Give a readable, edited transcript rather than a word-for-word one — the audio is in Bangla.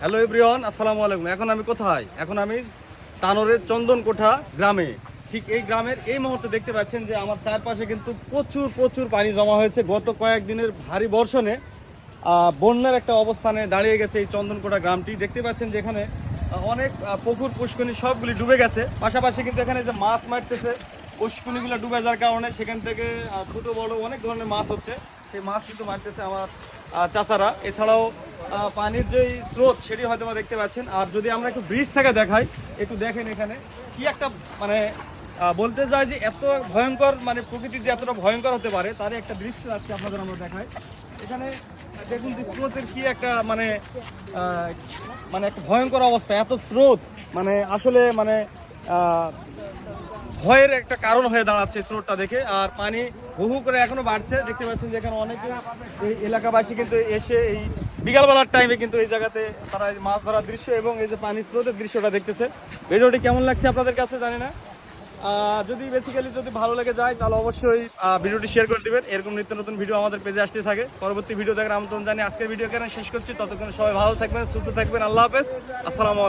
হ্যালো এভরিওয়ান, আসসালামু আলাইকুম। এখন আমি কোথায়? এখন আমি তানোরের চন্দনকোঠা গ্রামে। ঠিক এই গ্রামের এই মুহূর্তে দেখতে পাচ্ছেন যে আমার চারপাশে কিন্তু প্রচুর প্রচুর পানি জমা হয়েছে। গত কয়েকদিনের ভারী বর্ষণে বন্যার একটা অবস্থানে দাঁড়িয়ে গেছে এই চন্দনকোঠা গ্রামটি। দেখতে পাচ্ছেন যে এখানে অনেক পুকুর পুষ্করণী সবগুলি ডুবে গেছে। পাশাপাশি কিন্তু এখানে যে মাছ মারতেছে, পুষ্করণীগুলো ডুবে যাওয়ার কারণে সেখান থেকে ছোট বড় অনেক ধরনের মাছ হচ্ছে। সেই মাছ কিন্তু মারতেছে আমার চাচারা। এছাড়াও পানির যে স্রোত সেটি হয়তো দেখতে পাচ্ছেন। আর যদি আমরা একটু ব্রিজ থেকে দেখাই, একটু দেখেন এখানে কি একটা মানে বলতে যায় যে এত ভয়ঙ্কর, মানে প্রকৃতি যে এতটা ভয়ঙ্কর হতে পারে তারই একটা দৃশ্য আজকে আপনাদের আমরা দেখাই। এখানে দেখুন যে স্রোতের কি একটা মানে মানে একটা ভয়ঙ্কর অবস্থা, এত স্রোত মানে আসলে মানে ভয়ের একটা কারণ হয়ে দাঁড়াচ্ছে স্রোতটা দেখে। আর পানি হু হু করে এখনো বাড়ছে। দেখতে পাচ্ছেন যেখানে অনেকে এই এলাকাবাসী কিন্তু এসে এই বিকালবেলার টাইমে কিন্তু এই জায়গাতে তারা মাছ ধরার দৃশ্য এবং এই যে পানির স্রোতের দৃশ্যটা দেখতেছে। ভিডিওটি কেমন লাগছে আপনাদের কাছে জানি না। যদি বেসিক্যালি যদি ভালো লেগে যায় তাহলে অবশ্যই ভিডিওটি শেয়ার করে দিবেন। এরকম নিত্য নতুন ভিডিও আমাদের পেজে আসতে থাকে। পরবর্তী ভিডিও দেখার আমন্ত্রণ জানিয়ে আজকের ভিডিও কেন শেষ করছি। ততক্ষণ সবাই ভালো থাকবেন, সুস্থ থাকবেন। আল্লাহ হাফেজ, আসসালামু আলাইকুম।